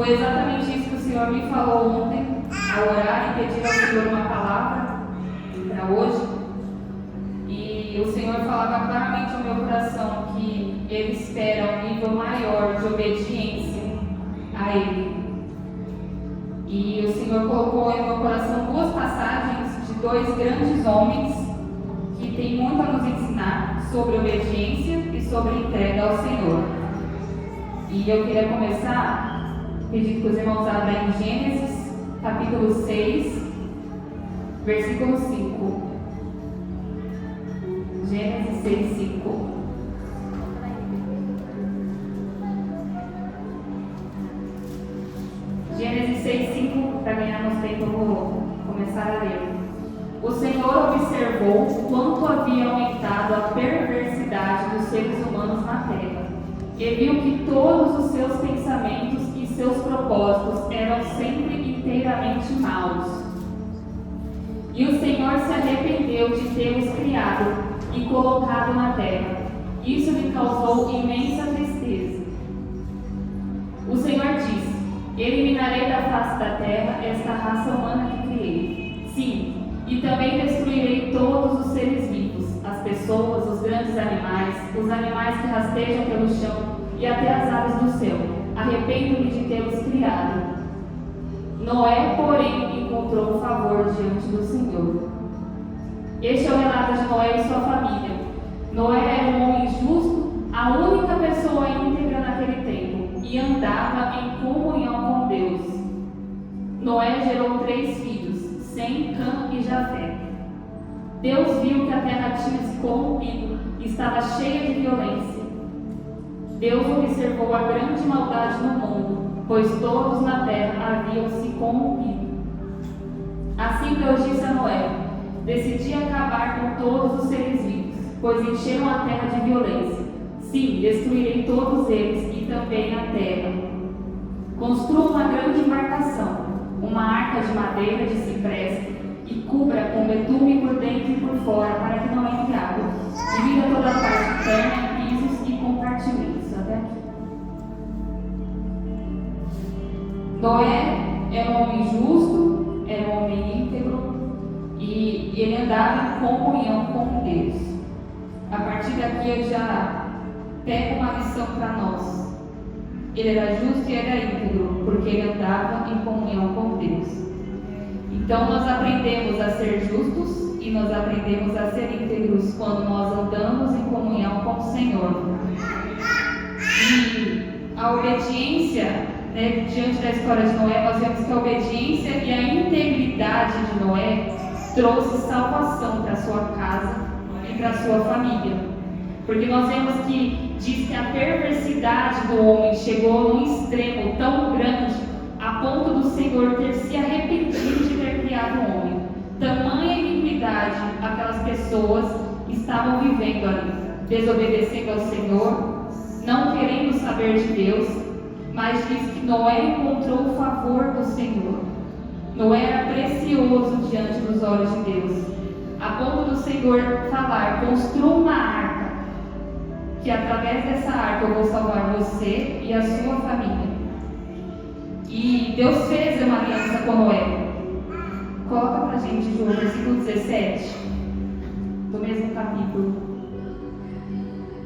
Foi exatamente isso que o Senhor me falou ontem, ao orar e pedir ao Senhor uma palavra para hoje. E o Senhor falava claramente ao meu coração que Ele espera um nível maior de obediência a Ele. E o Senhor colocou em meu coração duas passagens de dois grandes homens que têm muito a nos ensinar sobre obediência e sobre entrega ao Senhor. E eu queria começar pedindo que os irmãos abram em Gênesis, capítulo 6, versículo 5. Gênesis 6, 5. Gênesis 6, 5, para ganharmos tempo, eu vou começar a ler. O Senhor observou quanto havia aumentado a perversidade dos seres humanos na terra, e viu que todos os seus pensamentos e seus propósitos eram sempre inteiramente maus. E o Senhor se arrependeu de tê-los criado e colocado na terra. Isso lhe causou imensa tristeza. O Senhor disse: eliminarei da face da terra esta raça humana que criei. Sim, e também destruirei todos os seres vivos, as pessoas, os grandes animais, os animais que rastejam pelo chão e até as aves do céu. Arrependo-me de tê-los criado. Noé, porém, encontrou favor diante do Senhor. Este é o relato de Noé e sua família. Noé era um homem justo, a única pessoa íntegra naquele tempo, e andava em comunhão com Deus. Noé gerou 3 filhos, Sem, Cã e Jafé. Deus viu que a terra tinha se corrompido e estava cheia de violência. Deus observou a grande maldade no mundo, pois todos na terra haviam se corrompido. Assim Deus disse a Noé: decidi acabar com todos os seres vivos, pois encheram a terra de violência. Sim, destruirei todos eles e também a terra. Construa uma grande embarcação, uma arca de madeira de cipreste, e cubra com betume por dentro e por fora, para que não entre água. Divida toda a parte interna em pisos e compartimentos. Até aqui. Noé era um homem justo, era um homem íntegro, e ele andava em comunhão com Deus. A partir daqui eu já pego uma lição para nós. Ele era justo e era íntegro, porque ele andava em comunhão com Deus. Então nós aprendemos a ser justos e nós aprendemos a ser íntegros quando nós andamos em comunhão com o Senhor. E a obediência, diante da história de Noé, nós vemos que a obediência e a integridade de Noé trouxe salvação para a sua casa e para a sua família. Porque nós vemos que diz que a perversidade do homem chegou num extremo tão grande a ponto do Senhor ter se arrependido de ter criado o homem. Tamanha iniquidade aquelas pessoas estavam vivendo ali, desobedecendo ao Senhor, não querendo saber de Deus, mas diz que Noé encontrou o favor do Senhor. Noé era precioso diante dos olhos de Deus, a ponto do Senhor falar: construa uma arca, que através dessa arca eu vou salvar você e a sua família. E Deus fez uma aliança com Noé. Coloca pra gente, João, versículo 17, do mesmo capítulo.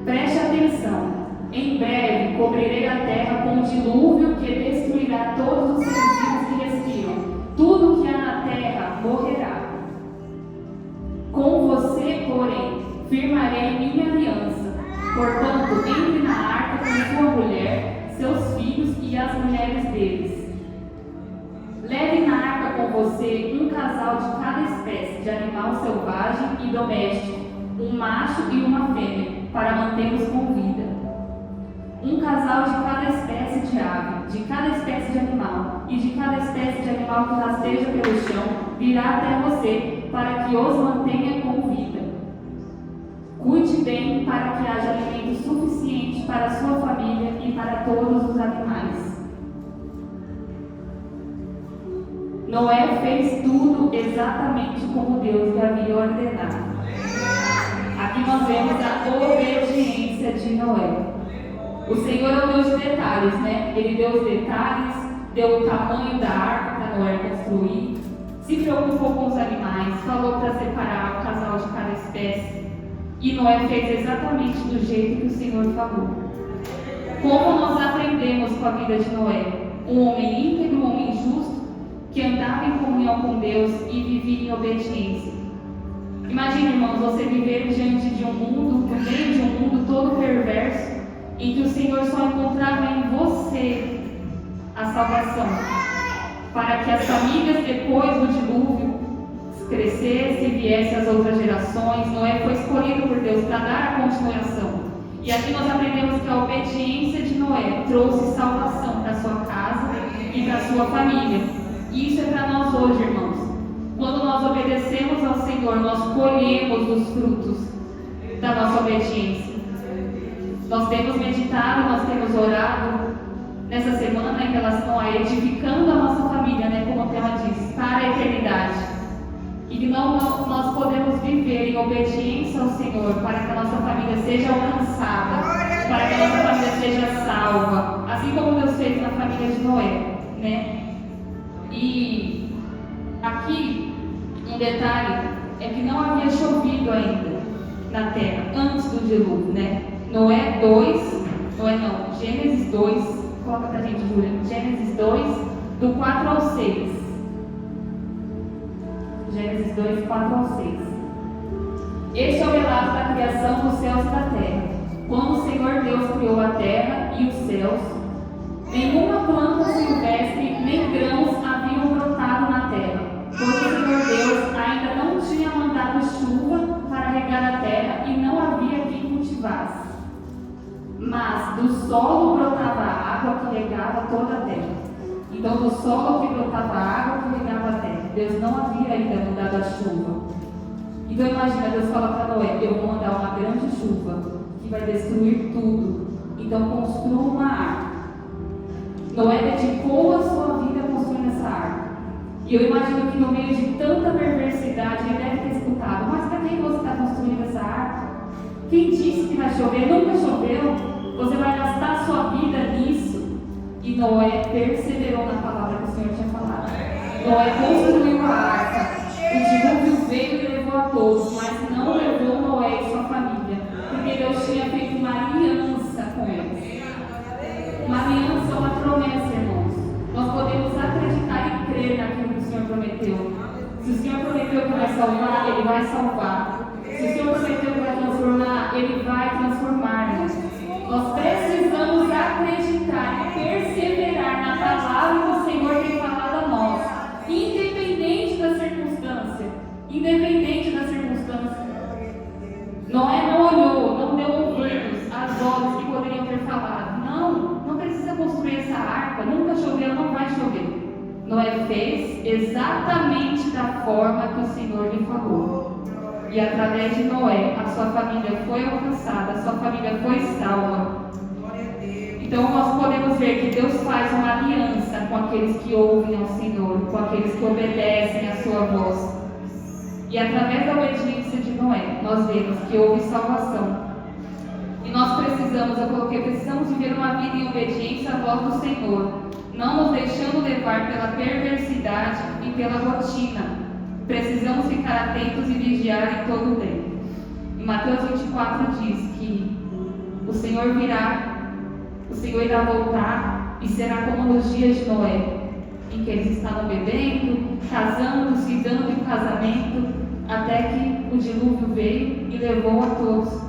Preste atenção. Em breve cobrirei a terra com um dilúvio que destruirá todos os seres vivos que respiram. Tudo que há na terra morrerá. Com você, porém, firmarei minha aliança. Portanto, entre na arca com sua mulher, seus filhos e as mulheres deles. Leve na arca com você um casal de cada espécie de animal selvagem e doméstico, um macho e uma fêmea, para mantê-los com vida. Um casal de cada espécie de ave, de cada espécie de animal e de cada espécie de animal que rasteja pelo chão, virá até você, para que os mantenha com vida. Cuide bem para que haja alimento suficiente para a sua família e para todos os animais. Noé fez tudo exatamente como Deus lhe havia ordenado. Aqui nós vemos a obediência de Noé. O Senhor é o Deus de detalhes, né? Ele deu os detalhes deu o tamanho da arca para Noé construir, se preocupou com os animais, falou para separar o casal de cada espécie. E Noé fez exatamente do jeito que o Senhor falou. Como nós aprendemos com a vida de Noé? Um homem íntegro, um homem justo, que andava em comunhão com Deus e vivia em obediência. Imagine, irmãos, você viver diante de um mundo, no meio de um mundo todo perverso, em que o Senhor só encontrava em você a salvação, para que as famílias depois do dilúvio crescessem e viessem as outras gerações. Noé foi escolhido por Deus para dar a continuação. E aqui nós aprendemos que a obediência de Noé trouxe salvação para a sua casa e para a sua família. E isso é para nós hoje, irmãos. Quando nós obedecemos ao Senhor, nós colhemos os frutos da nossa obediência. Nós temos meditado, nós temos orado nessa semana em relação a edificando a nossa família, né, como o tema diz, para a eternidade. E que nós podemos viver em obediência ao Senhor para que a nossa família seja alcançada, para que a nossa família seja salva, assim como Deus fez na família de Noé, né? E aqui um detalhe é que não havia chovido ainda na terra antes do dilúvio, né? Gênesis 2, coloca pra gente, Júlia, Gênesis 2, do 4 ao 6. Gênesis 2, 4 ao 6. Este é o relato da criação dos céus e da terra. Quando o Senhor Deus criou a terra e os céus, nenhuma planta silvestre nem grãos haviam brotado na terra, pois o Senhor Deus ainda não tinha mandado chuva para regar a terra e não havia quem cultivasse. Mas do solo brotava a água que regava toda a terra. Então, do solo que brotava a água que regava a terra. Deus não havia ainda mandado a chuva. Então, imagina, Deus fala para Noé: eu vou mandar uma grande chuva que vai destruir tudo. Então, construa uma arca. Noé dedicou a sua vida construindo essa arca. E eu imagino que no meio de tanta perversidade, ele deve ter escutado: mas para quem você está construindo essa arca? Quem disse que vai chover? Nunca choveu. Você vai gastar a sua vida nisso. E Noé perseverou na palavra que o Senhor tinha falado. Noé construiu a arca. O dilúvio veio e levou a todos, mas não levou Noé e sua família, porque Deus tinha feito uma aliança com eles. Uma aliança é uma promessa, irmãos. Nós podemos acreditar e crer naquilo que o Senhor prometeu. Se o Senhor prometeu que vai salvar, Ele vai salvar. Se o Senhor prometeu que vai transformar, Ele vai transformar. Nós precisamos acreditar e perseverar na palavra que o Senhor tem falado a nós, independente da circunstância. Independente da circunstância. Noé não olhou, não deu ouvidos às vozes que poderiam ter falado: não precisa construir essa arca, nunca choveu, não vai chover. Noé fez exatamente da forma que o Senhor lhe falou. E através de Noé, a sua família foi alcançada, a sua família foi salva. Então nós podemos ver que Deus faz uma aliança com aqueles que ouvem ao Senhor, com aqueles que obedecem à sua voz. E através da obediência de Noé, nós vemos que houve salvação. E nós precisamos viver uma vida em obediência à voz do Senhor, não nos deixando levar pela perversidade e pela rotina. Precisamos ficar atentos e vigiar em todo o tempo. Em Mateus 24 diz que o Senhor irá voltar e será como nos dias de Noé, em que eles estavam bebendo, casando, se dando em casamento, até que o dilúvio veio e levou a todos.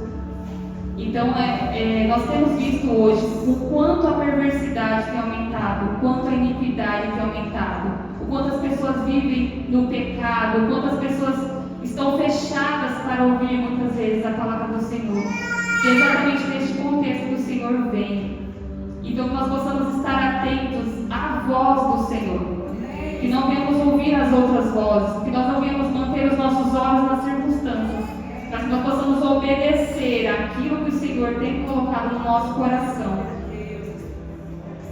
Então, nós temos visto hoje o quanto a perversidade tem aumentado, o quanto a iniquidade tem aumentado, o quanto as pessoas vivem no pecado, o quanto as pessoas estão fechadas para ouvir muitas vezes a palavra do Senhor. E exatamente neste contexto que o Senhor vem. Então, que nós possamos estar atentos à voz do Senhor. Que não venhamos ouvir as outras vozes, que nós não venhamos manter os nossos olhos nas circunstâncias, mas que nós possamos obedecer aquilo que o Senhor tem colocado no nosso coração.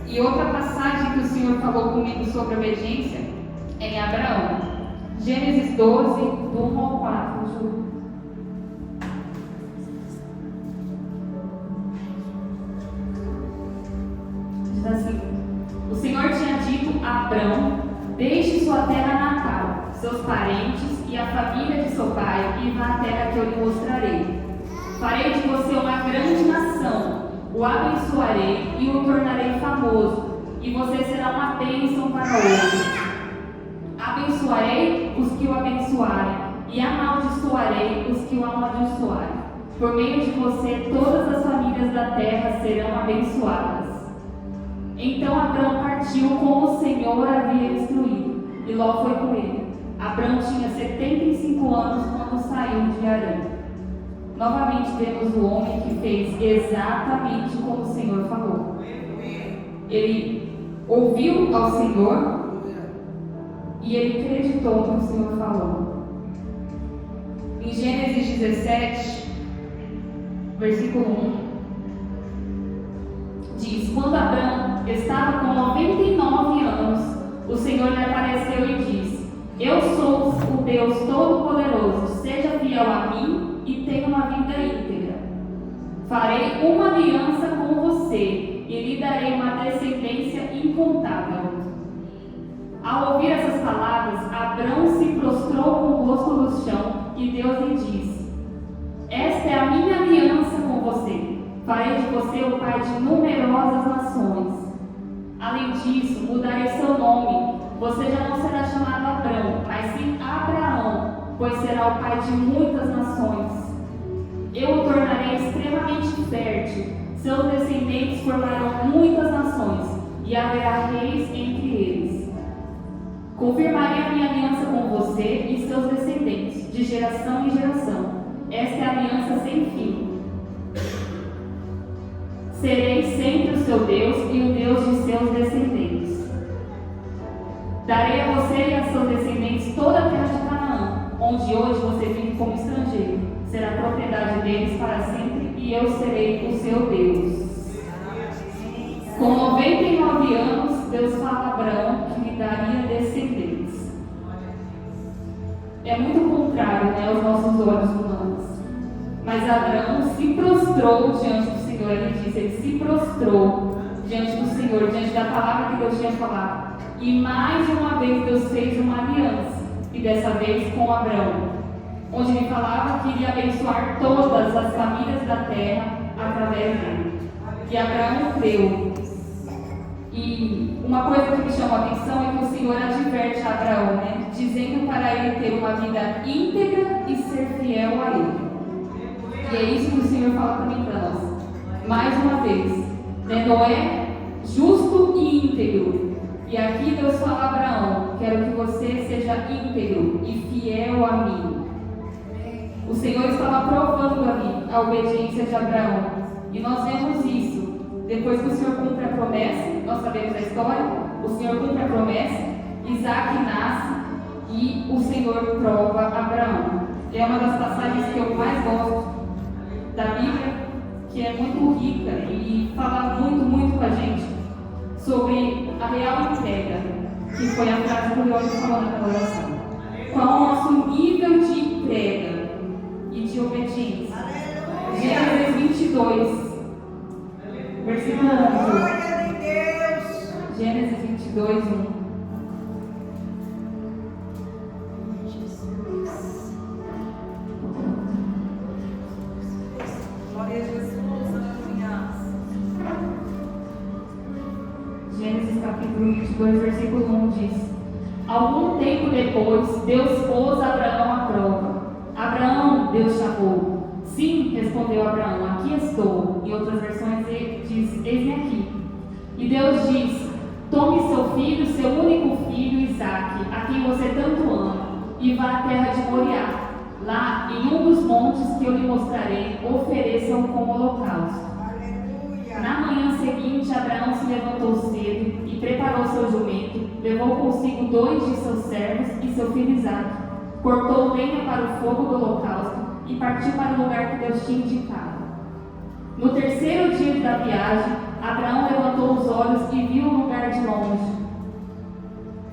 E outra passagem que o Senhor falou comigo sobre obediência é em Abraão. Gênesis 12, do 1 ao 4, Ju. Diz assim: o Senhor tinha dito Abrão: deixe sua terra natal, seus parentes e a família de seu pai, e vá à terra que eu lhe mostrarei. Farei de você uma grande nação, o abençoarei e o tornarei famoso, e você será uma bênção para outros. Abençoarei os que o abençoarem, e amaldiçoarei os que o amaldiçoarem. Por meio de você, todas as famílias da terra serão abençoadas. Então Abrão partiu como o Senhor havia instruído, e Ló foi com ele. Abrão tinha 75 anos quando saiu de Harã. Novamente vemos o homem que fez exatamente como o Senhor falou. Ele ouviu ao Senhor e ele acreditou no que o Senhor falou. Em Gênesis 17, versículo 1, diz: quando Abrão estava com 99 anos, o Senhor lhe apareceu e disse: eu sou o Deus Todo-Poderoso, seja fiel a mim e tenha uma vida íntegra. Farei uma aliança com você e lhe darei uma descendência incontável. Ao ouvir essas palavras, Abrão se prostrou com o rosto no chão e Deus lhe disse: esta é a minha aliança com você. Farei de você o pai de numerosas nações. Além disso, mudarei seu nome. Você já não será chamado Abrão, mas sim Abraão, pois será o pai de muitas nações. Eu o tornarei extremamente fértil. Seus descendentes formarão muitas nações, e haverá reis entre eles. Confirmarei a minha aliança com você e seus descendentes, de geração em geração. Esta é a aliança sem fim. Serei sempre o seu Deus e o Deus de seus descendentes. Darei a você e a seus descendentes toda a terra de Canaã, onde hoje você vive como estrangeiro. Será propriedade deles para sempre, e eu serei o seu Deus. Com 99 anos, Deus fala a Abraão que lhe daria descendentes. É muito contrário, né, aos nossos olhos humanos. Mas Abraão se prostrou diante do Senhor. Ele disse, ele se prostrou diante do Senhor, diante da palavra que Deus tinha falado. E mais uma vez Deus fez uma aliança, e dessa vez com Abraão, onde ele falava que iria abençoar todas as famílias da terra através dele. E Abraão creu. E uma coisa que me chama a atenção é que o Senhor adverte a Abraão, né, dizendo para ele ter uma vida íntegra e ser fiel a ele. E é isso que o Senhor fala também para nós. Mais uma vez, né, Noé, justo e íntegro. E aqui Deus fala a Abraão: quero que você seja íntegro e fiel a mim. O Senhor estava provando ali a obediência de Abraão. E nós vemos isso. Depois que o Senhor cumpre a promessa, nós sabemos a história, o Senhor cumpre a promessa, Isaac nasce e o Senhor prova Abraão. É uma das passagens que eu mais gosto da Bíblia, que é muito rica e fala muito com a gente sobre a real entrega, que foi a frase que o Leandro falou naquela oração. Qual é o nosso nível de entrega e de obediência? Gênesis 22, versículo 11. Gênesis 22, 1. Gênesis capítulo 22, versículo 1 diz: algum tempo depois, Deus pôs Abraão à prova. Abraão, Deus chamou. Sim, respondeu Abraão, aqui estou. Em outras versões diz, eis-me aqui. E Deus diz: tome seu filho, seu único filho, Isaque, a quem você tanto ama, e vá à terra de Moriá. Lá, em um dos montes que eu lhe mostrarei, ofereçam como holocausto. Na manhã seguinte, Abraão se levantou cedo e preparou seu jumento, levou consigo 2 de seus servos e seu filho Isaque, cortou lenha para o fogo do holocausto e partiu para o lugar que Deus tinha indicado. No terceiro dia da viagem, Abraão levantou os olhos e viu o lugar de longe.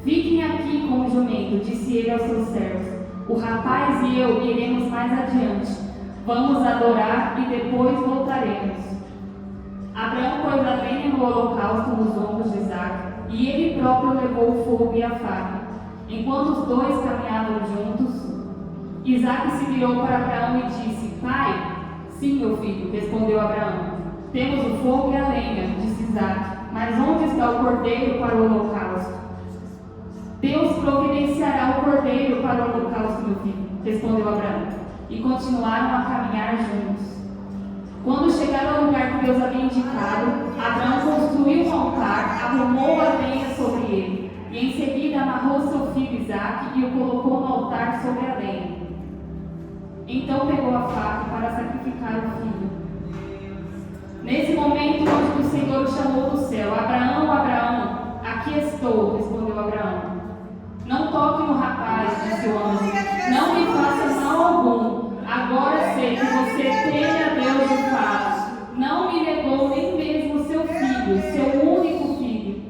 Fiquem aqui com o jumento, disse ele aos seus servos. O rapaz e eu iremos mais adiante. Vamos adorar e depois voltaremos. Abraão pôs a lenha no holocausto nos ombros de Isaque e ele próprio levou o fogo e a faca. Enquanto os dois caminhavam juntos, Isaque se virou para Abraão e disse: Pai? Sim, meu filho, respondeu Abraão. Temos o fogo e a lenha, disse Isaque, mas onde está o cordeiro para o holocausto? Deus providenciará o cordeiro para o holocausto, meu filho, respondeu Abraão, e continuaram a caminhar juntos. Quando chegaram ao lugar que Deus havia indicado, Abraão construiu um altar, arrumou a lenha sobre ele, e em seguida amarrou seu filho Isaque e o colocou no altar sobre a lenha. Então pegou a faca para sacrificar o filho. Nesse momento, o anjo do Senhor o chamou do céu: Abraão, Abraão, aqui estou, respondeu Abraão. Não toque no rapaz, disse o anjo, não me faça mal algum. Agora sei que você teme a Deus de fato. Não me negou nem mesmo seu filho, seu único filho.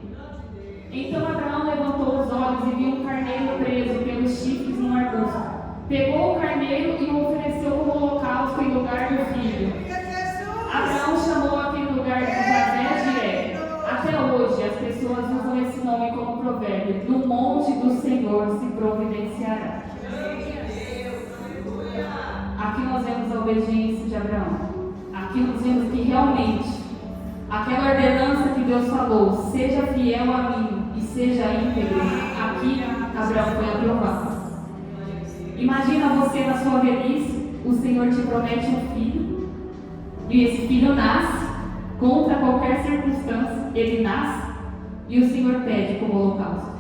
Então Abraão levantou os olhos e viu um carneiro preso pelos chifres num arbusto. Pegou o carneiro e o ofereceu como holocausto em lugar do filho. Abraão chamou aquele lugar de Javé-Jiré. Até hoje as pessoas usam esse nome como provérbio: no monte do Senhor se providenciará. Aqui nós vemos a obediência de Abraão. Aqui nós vemos que realmente aquela ordenança que Deus falou: seja fiel a mim e seja íntegro. Aqui Abraão foi aprovado. Imagina você na sua velhice, o Senhor te promete um filho, e esse filho nasce, contra qualquer circunstância, ele nasce, e o Senhor pede como holocausto.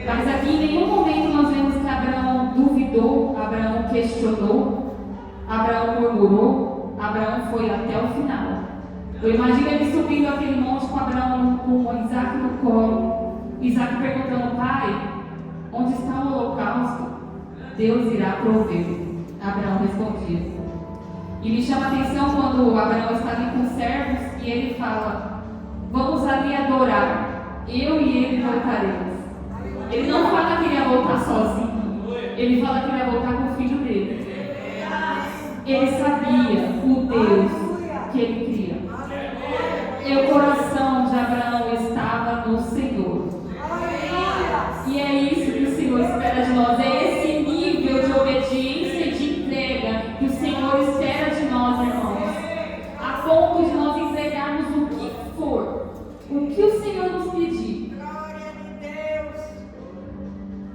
Mas aqui em nenhum momento nós vemos que Abraão duvidou, Abraão questionou, Abraão murmurou, Abraão foi até o final. Eu imagino ele subindo aquele monte com Abraão, com Isaque no colo, Isaque perguntando: Pai, onde está o holocausto? Deus irá prover. Abraão respondia. E me chama a atenção quando Abraão está ali com os servos e ele fala: vamos ali adorar, eu e ele voltaremos. Ele não fala que ele ia voltar sozinho, ele fala que ele ia voltar com o filho dele. Ele sabia o Deus que ele cria. E o coração de Abraão estava no Senhor. E é isso que o Senhor espera de nós, é esse nível de obediência e de entrega que o Senhor espera de nós, irmãos, a ponto de nós entregarmos o que for, o que o Senhor nos pedir.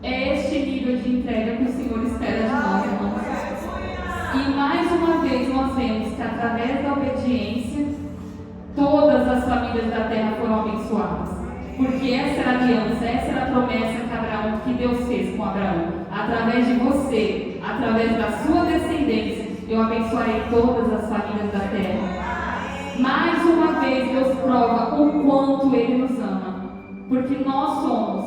É este nível de entrega que o Senhor espera de nós, irmãos. E mais uma vez nós vemos que através da obediência, todas as famílias da terra foram abençoadas. Porque essa era a aliança, essa era a promessa que Deus fez com Abraão. Através de você, através da sua descendência, eu abençoarei todas as famílias da terra. Mais uma vez, Deus prova o quanto Ele nos ama. Porque nós somos,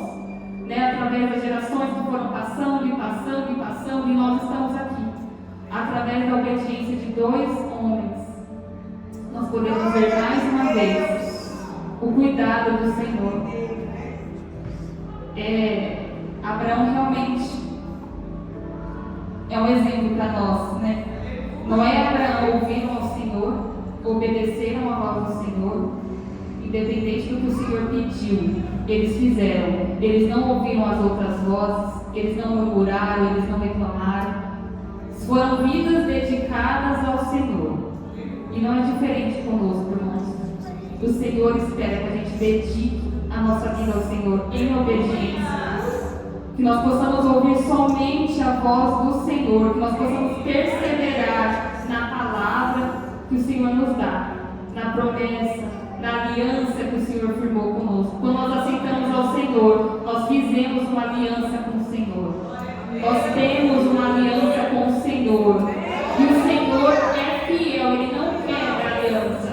através das gerações que foram passando, e nós estamos aqui. Através da obediência de 2 homens, nós podemos ver mais uma vez o cuidado do Senhor. Abraão realmente é um exemplo para nós, né? Noé e Abraão ouviram ao Senhor, obedeceram à voz do Senhor, independente do que o Senhor pediu, eles fizeram. Eles não ouviram as outras vozes, eles não murmuraram, eles não reclamaram. Foram vidas dedicadas ao Senhor. E não é diferente conosco, irmãos. O Senhor espera que a gente dedique a nossa vida ao Senhor em obediência. Que nós possamos ouvir somente a voz do Senhor, que nós possamos perseverar na palavra que o Senhor nos dá, na promessa, na aliança que o Senhor firmou conosco. Quando nós aceitamos ao Senhor, nós fizemos uma aliança com o Senhor. Nós temos uma aliança com o Senhor. E o Senhor é fiel, Ele não quebra a aliança.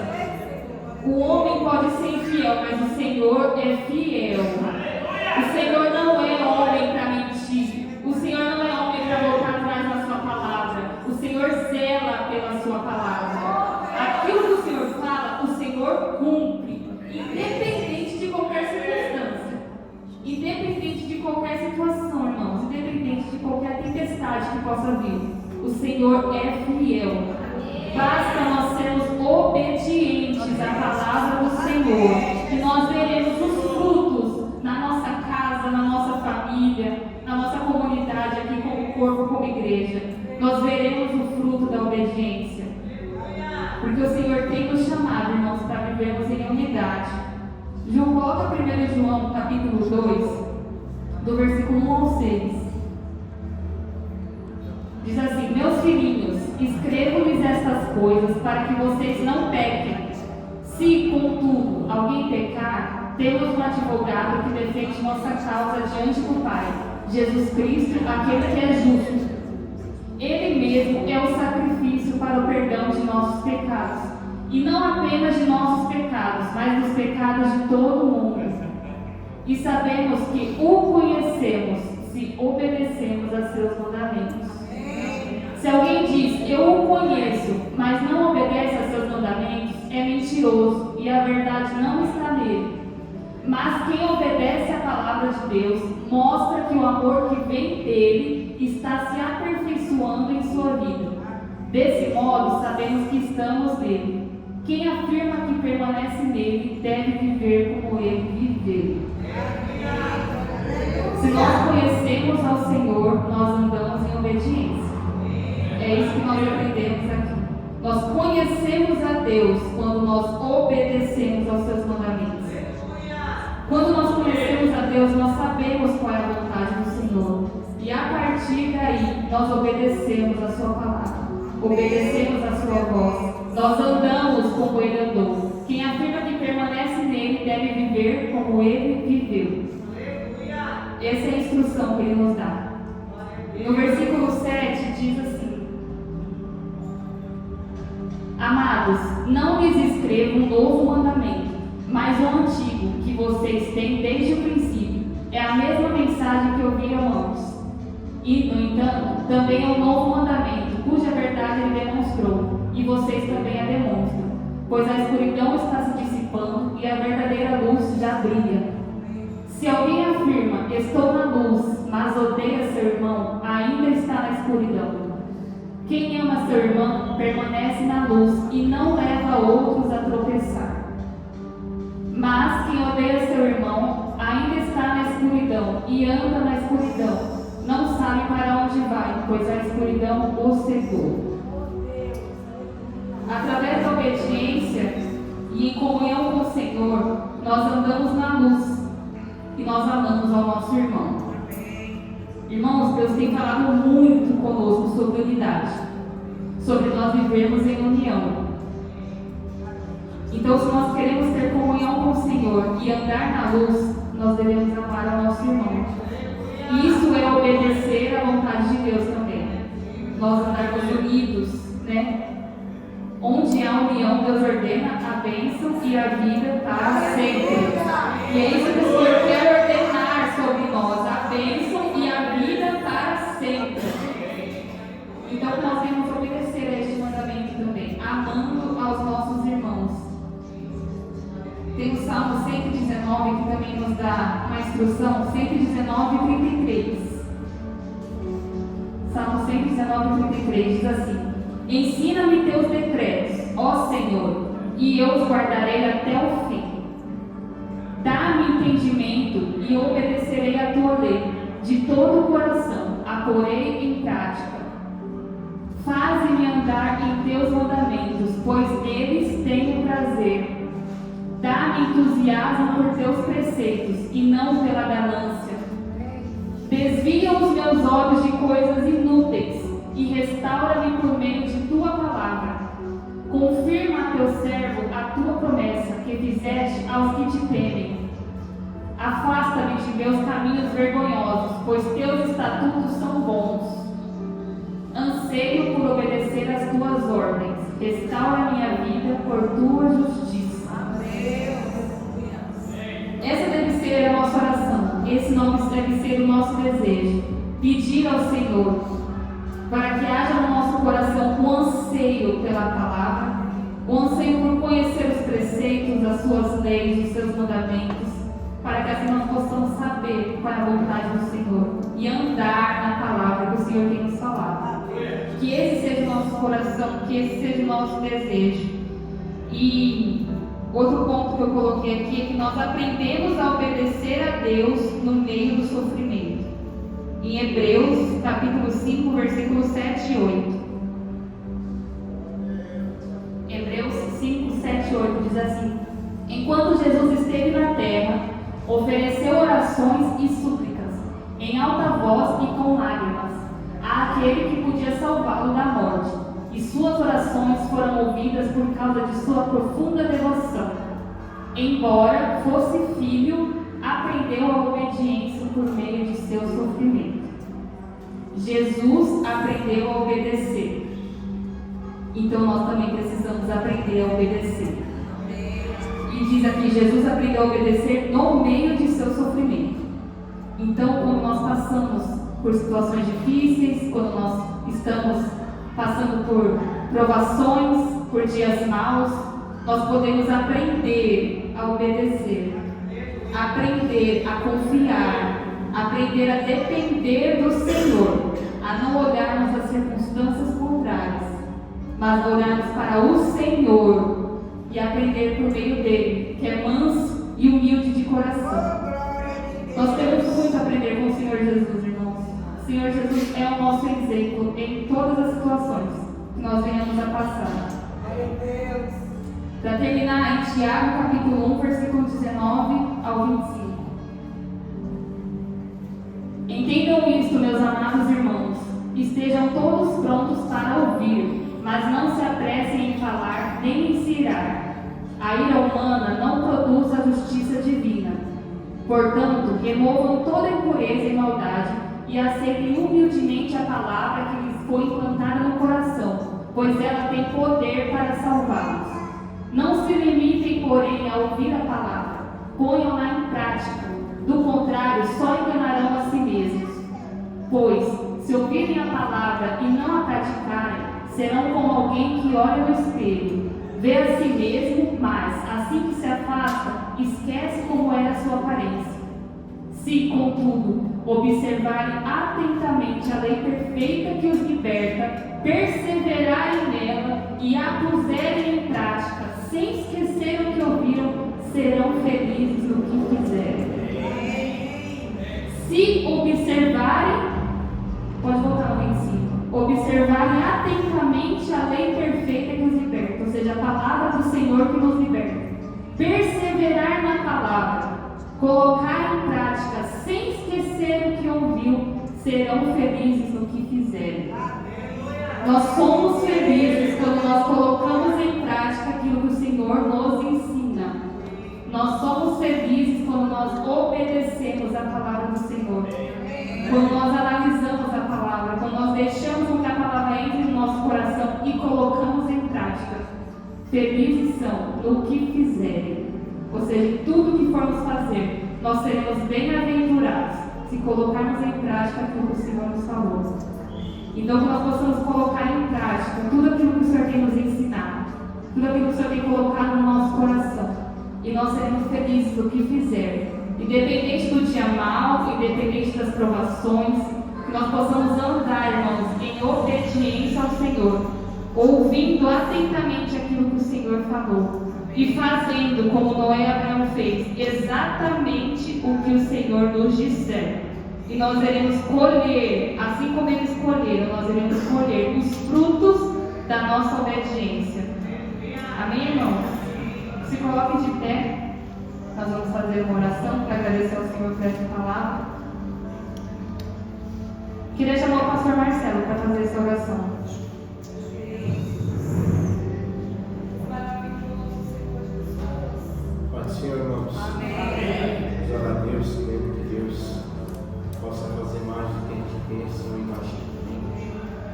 O homem pode ser infiel, mas o Senhor é fiel. O Senhor não é homem para mentir. O Senhor não é homem para voltar atrás da sua palavra. O Senhor zela pela sua palavra. Aquilo que o Senhor fala, o Senhor cumpre. Independente de qualquer circunstância. Independente de qualquer situação, irmãos. Independente de qualquer tempestade que possa vir. O Senhor é fiel. Basta nós sermos obedientes à palavra do Senhor. E nós veremos os frutos verdade, aqui como corpo, como igreja, nós veremos o fruto da obediência. Porque o Senhor tem nos chamado, irmãos, para vivermos em unidade. João, coloca 1 João, capítulo 2, do versículo 1 ao 6. Diz assim: meus filhinhos, escrevo-lhes estas coisas para que vocês não pequem. Se, contudo, alguém pecar, temos um advogado que defende nossa causa diante do Pai, Jesus Cristo, aquele que é justo. Ele mesmo é o sacrifício para o perdão de nossos pecados, e não apenas de nossos pecados, mas dos pecados de todo o mundo. E sabemos que o conhecemos se obedecemos a seus mandamentos. Se alguém diz, eu o conheço, mas não obedece a seus mandamentos, é mentiroso e a verdade não está nele. Mas quem obedece à palavra de Deus mostra que o amor que vem dele está se aperfeiçoando em sua vida. Desse modo, sabemos que estamos nele. Quem afirma que permanece nele deve viver como ele viveu. Se nós conhecemos ao Senhor, nós andamos em obediência. É isso que nós aprendemos aqui. Nós conhecemos a Deus quando nós obedecemos aos seus mandamentos. Quando nós conhecemos a Deus, nós sabemos qual é a vontade do Senhor. E a partir daí, nós obedecemos a sua palavra. Obedecemos a sua voz. Nós andamos como ele andou. Quem afirma que permanece nele deve viver como ele viveu. Essa é a instrução que ele nos dá. No versículo 7 diz assim: amados, não lhes escrevo um novo mandamento, mas o antigo, que vocês têm desde o princípio. É a mesma mensagem que ouviram antes. E, no entanto, também é um novo mandamento, cuja verdade ele demonstrou, e vocês também a demonstram, pois a escuridão está se dissipando e a verdadeira luz já brilha. Se alguém afirma, estou na luz, mas odeia seu irmão, ainda está na escuridão. Quem ama seu irmão permanece na luz e não leva outros a tropeçar. Mas quem odeia seu irmão ainda está na escuridão e anda na escuridão. Não sabe para onde vai, pois a escuridão o cegou. Através da obediência e em comunhão com o Senhor, nós andamos na luz e nós amamos ao nosso irmão. Irmãos, Deus tem falado muito conosco sobre unidade, sobre nós vivermos em união. Então, se nós queremos ter comunhão com o Senhor e andar na luz, nós devemos amar ao nosso irmão. E isso é obedecer à vontade de Deus também. Nós andarmos unidos, né? Onde há união, Deus ordena a bênção e a vida para sempre. E é isso que o Senhor quer ordenar sobre nós, a bênção e a vida para sempre. Então nós devemos obedecer a este mandamento também, amando aos nossos irmãos. Tem o Salmo 119 que também nos dá uma instrução, 119 e 33. Salmo 119 e 33 diz assim: ensina-me teus decretos, ó Senhor, e eu os guardarei até o fim. Dá-me entendimento e obedecerei a tua lei. De todo o coração a porei em prática. Faze-me andar em teus mandamentos, pois neles tenho prazer. Dá-me entusiasmo por teus preceitos e não pela ganância. Desvia os meus olhos de coisas inúteis e restaura-me por meio de tua palavra. Confirma a teu servo a tua promessa que fizeste aos que te temem. Afasta-me de meus caminhos vergonhosos, pois teus estatutos são bons. Anseio por obedecer às tuas ordens. Restaura minha vida por tua justiça. Essa deve ser a nossa oração. Esse deve ser o nosso desejo. Pedir ao Senhor para que haja no nosso coração um anseio pela palavra, um anseio por conhecer os preceitos, as suas leis, os seus mandamentos, para que assim nós possamos saber qual é a vontade do Senhor e andar na palavra que o Senhor tem nos falado. Que esse seja o nosso coração, que esse seja o nosso desejo. E outro ponto que eu coloquei aqui é que nós aprendemos a obedecer a Deus no meio do sofrimento. em Hebreus, capítulo 5, versículos 7 e 8. Hebreus 5, 7 e 8 diz assim: Enquanto Jesus esteve na terra, ofereceu orações e súplicas, em alta voz e com lágrimas, àquele que podia salvá-lo da morte, e suas orações foram ouvidas por causa de sua profunda devoção. Embora fosse filho, aprendeu a obediência por meio de seu sofrimento. Jesus aprendeu a obedecer. Então nós também precisamos aprender a obedecer. E diz aqui, Jesus aprendeu a obedecer no meio de seu sofrimento. Então, quando nós passamos por situações difíceis, quando nós estamos passando por provações, por dias maus, nós podemos aprender a obedecer, aprender a confiar, aprender a depender do Senhor, a não olharmos as circunstâncias contrárias, mas olharmos para o Senhor e aprender por meio dele, que é manso e humilde de coração. Nós temos muito a aprender com o Senhor Jesus, irmãos. O Senhor Jesus é o nosso exemplo em todas as situações que nós venhamos a passar. Para terminar, em Tiago, capítulo 1, versículo 19 ao 25. Entendam isto, meus amados irmãos. Estejam todos prontos para ouvir, mas não se apressem em falar nem em se irar. A ira humana não produz a justiça divina. Portanto, removam toda impureza e maldade e aceitem humildemente a palavra que lhes foi implantada no coração, pois ela tem poder para salvá-los. Não se limitem, porém, a ouvir a palavra, ponham-na em prática. Do contrário, só enganarão a si mesmos. Pois, se ouvirem a palavra e não a praticarem, serão como alguém que olha no espelho, vê a si mesmo, mas, assim que se afasta, esquece como era a sua aparência. Se, contudo, observarem atentamente a lei perfeita que os liberta, perseverarem nela e a puserem em prática, sem esquecer o que ouviram, serão felizes no que fizerem. Se observarem, pode voltar ao 25, observarem atentamente a lei perfeita que os liberta, ou seja, a palavra do Senhor que nos liberta, perseverar na palavra, colocar em prática, sem esquecer o que ouviu, serão felizes no que fizerem. Nós somos felizes quando nós colocamos em prática aquilo que o Senhor nos ensina. Nós somos felizes quando nós obedecemos a palavra do Senhor. Quando nós analisamos a palavra, quando nós deixamos que a palavra entre no nosso coração e colocamos em prática. Felizes são no que fizerem. Ou seja, tudo que formos fazer, nós seremos bem-aventurados se colocarmos em prática aquilo que o Senhor nos falou. Então, que nós possamos colocar em prática tudo aquilo que o Senhor tem nos ensinado, tudo aquilo que o Senhor tem colocado no nosso coração, e nós seremos felizes do que fizer, independente do dia mau, independente das provações, que nós possamos andar, irmãos, em obediência ao Senhor, ouvindo atentamente aquilo que o Senhor falou, e fazendo como Noé e Abraão fez, exatamente o que o Senhor nos disser. E nós iremos colher, assim como eles colheram, nós iremos colher os frutos da nossa obediência. Amém, irmãos? Se coloque de pé, nós vamos fazer uma oração para agradecer ao Senhor por essa palavra. Queria chamar o pastor Marcelo para fazer essa oração. Pai do Senhor, irmãos. Amém. Vamos orar a Deus, querendo que Deus possa fazer mais do que a gente pensa ou imagina.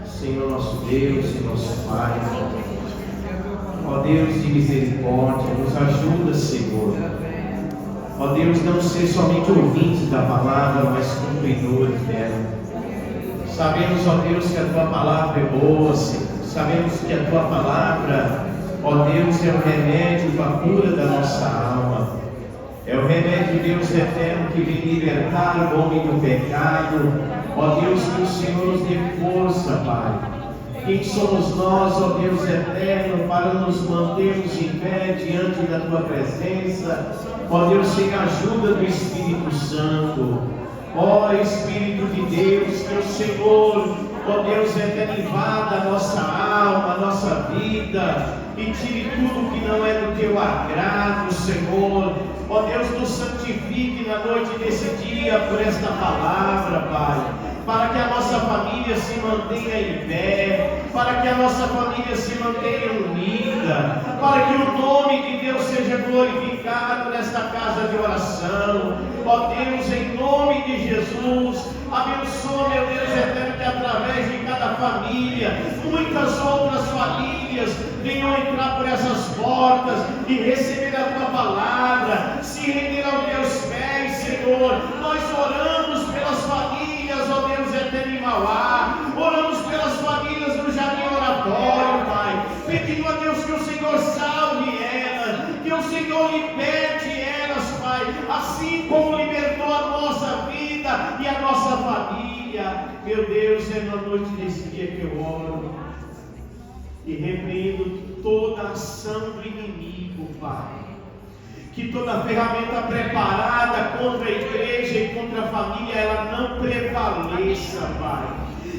Senhor nosso Deus e nosso Pai, ó Deus de misericórdia, nos ajuda, Senhor. Ó Deus, não ser somente ouvintes da palavra, mas cumpridores dela. Sabemos, ó Deus, que a Tua palavra é boa, Senhor. Sabemos que a Tua palavra, ó Deus, é o remédio para a cura da nossa alma. É o remédio, Deus eterno, que vem libertar o homem do pecado. Ó Deus, que o Senhor nos dê força, Pai. Quem somos nós, ó Deus eterno, para nos mantermos em pé diante da Tua presença? Ó Deus, sem a ajuda do Espírito Santo. Ó Espírito de Deus, que o Senhor, ó Deus eterno, invada a nossa alma, a nossa vida, e tire tudo que não é do teu agrado, Senhor. Ó Deus, nos santifique na noite desse dia por esta palavra, Pai, para que a nossa família se mantenha em pé, para que a nossa família se mantenha unida, para que o nome de Deus seja glorificado nesta casa de oração. Ó Deus, em nome de Jesus, abençoa, meu Deus eterno, que através de cada família, muitas outras famílias venham entrar por essas portas e receber a tua palavra, se render aos teus pés, Senhor. Nós oramos pelas famílias, ó Deus eterno, em Mauá, oramos pelas famílias no Jardim Oratório, Pai, pedindo a Deus que o Senhor salve elas, que o Senhor liberte elas, Pai, assim como libertou a nossa vida e a nossa família. Meu Deus, é na noite desse dia que eu oro e repreendo toda ação do inimigo, Pai, que toda ferramenta preparada contra a igreja e contra a família, ela não prevaleça, Pai,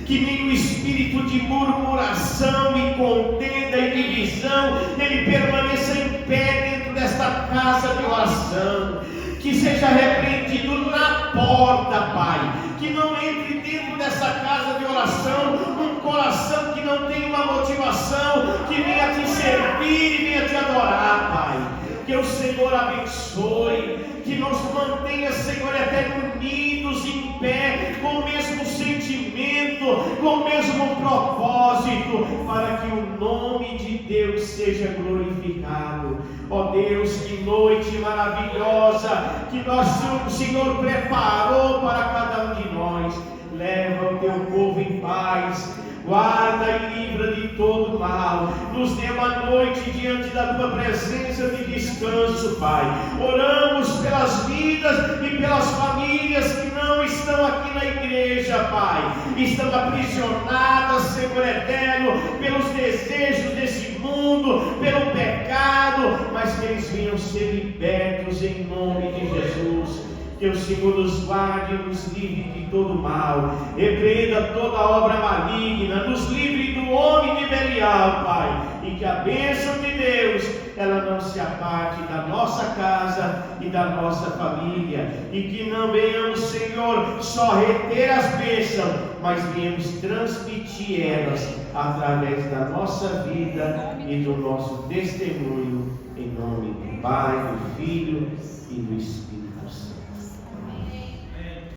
que nem o espírito de murmuração e contenda e divisão, ele permaneça em pé dentro desta casa de oração, que seja repreendido na porta, Pai, que não entre dentro dessa casa de oração um coração que não tem uma motivação, que venha te servir e venha te adorar, Pai. Que o Senhor abençoe, que nos mantenha, Senhor eterno, unidos em pé, com o mesmo sentimento, com o mesmo propósito, para que o nome de Deus seja glorificado. Ó Deus, que noite maravilhosa que o Senhor preparou para cada um de nós. Leva o teu povo em paz, guarda e livra de todo mal, nos dê uma noite diante da tua presença de descanso, Pai. Oramos pelas vidas e pelas famílias que não estão aqui na igreja, Pai, estão aprisionadas, Senhor eterno, pelos desejos desse mundo, pelo pecado, mas que eles venham ser libertos em nome de Jesus. Que o Senhor nos guarde e nos livre de todo mal, repreenda toda obra maligna, nos livre do homem de Belial, Pai, e que a bênção de Deus, ela não se aparte da nossa casa e da nossa família, e que não venhamos, Senhor, só reter as bênçãos, mas venhamos transmitir elas através da nossa vida e do nosso testemunho, em nome do Pai, do Filho e do Espírito.